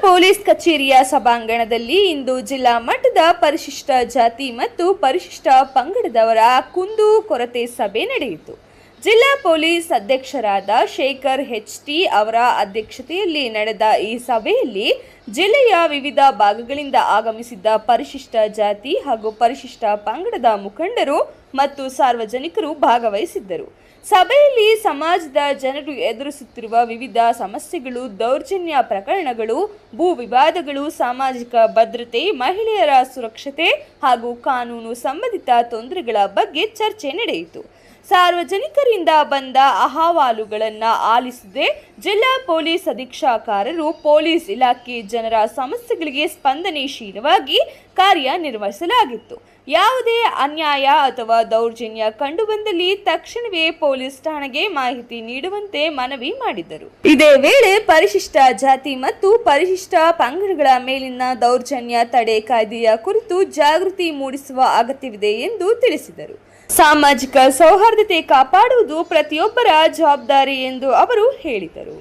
Police ಕಚೇರಿಯ ಸಭಾಂಗಣದಲ್ಲಿ ಇಂದು ಜಿಲ್ಲಾ ಮಟ್ಟದ ಪರಿಶಿಷ್ಟ ಜಾತಿ ಮತ್ತು ಪರಿಶಿಷ್ಟ ಪಂಗಡದವರ ಕುಂದು ಕೊರತೆ ಸಭೆ ನಡೆಯಿತು. ಜಿಲ್ಲಾ ಪೊಲೀಸ್ ಅಧೀಕ್ಷಕರಾದ ಶೇಖರ್ ಎಚ್.ಟಿ. ಅವರ ಅಧ್ಯಕ್ಷತೆಯಲ್ಲಿ ನಡೆದ ಈ ಸಭೆಯಲ್ಲಿ ಜಿಲ್ಲೆಯ ವಿವಿಧ ಭಾಗಗಳಿಂದ ಆಗಮಿಸಿದ್ದ ಪರಿಶಿಷ್ಟ ಜಾತಿ ಹಾಗೂ ಪರಿಶಿಷ್ಟ ಪಂಗಡದ ಮುಖಂಡರು ಮತ್ತು ಸಾರ್ವಜನಿಕರು ಭಾಗವಹಿಸಿದ್ದರು. ಸಭೆಯಲ್ಲಿ ಸಮಾಜದ ಜನರು ಎದುರಿಸುತ್ತಿರುವ ವಿವಿಧ ಸಮಸ್ಯೆಗಳು, ದೌರ್ಜನ್ಯ ಪ್ರಕರಣಗಳು, ಭೂ ವಿವಾದಗಳು, ಸಾಮಾಜಿಕ ಭದ್ರತೆ, ಮಹಿಳೆಯರ ಸುರಕ್ಷತೆ ಹಾಗೂ ಕಾನೂನು ಸಂಬಂಧಿತ ತೊಂದರೆಗಳ ಬಗ್ಗೆ ಚರ್ಚೆ ನಡೆಯಿತು. ಸಾರ್ವಜನಿಕರಿಂದ ಬಂದ ಅಹವಾಲುಗಳನ್ನು ಆಲಿಸದೆ ಜಿಲ್ಲಾ ಪೊಲೀಸ್ ಅಧೀಕ್ಷಕರು ಪೊಲೀಸ್ ಇಲಾಖೆ ಜನರ ಸಮಸ್ಯೆಗಳಿಗೆ ಸ್ಪಂದನಶೀಲವಾಗಿ ಕಾರ್ಯನಿರ್ವಹಿಸಲಾಗಿತ್ತು. ಯಾವುದೇ ಅನ್ಯಾಯ ಅಥವಾ ದೌರ್ಜನ್ಯ ಕಂಡುಬಂದಲ್ಲಿ ತಕ್ಷಣವೇ ಪೊಲೀಸ್ ಠಾಣೆಗೆ ಮಾಹಿತಿ ನೀಡುವಂತೆ ಮನವಿ ಮಾಡಿದರು. ಇದೇ ವೇಳೆ ಪರಿಶಿಷ್ಟ ಜಾತಿ ಮತ್ತು ಪರಿಶಿಷ್ಟ ಪಂಗಡಗಳ ಮೇಲಿನ ದೌರ್ಜನ್ಯ ತಡೆ ಕಾಯ್ದೆಯ ಕುರಿತು ಜಾಗೃತಿ ಮೂಡಿಸುವ ಅಗತ್ಯವಿದೆ ಎಂದು ತಿಳಿಸಿದರು. ಸಾಮಾಜಿಕ ಸೌಹಾರ್ದತೆ ಕಾಪಾಡುವುದು ಪ್ರತಿಯೊಬ್ಬರ ಜವಾಬ್ದಾರಿ ಎಂದು ಅವರು ಹೇಳಿದರು.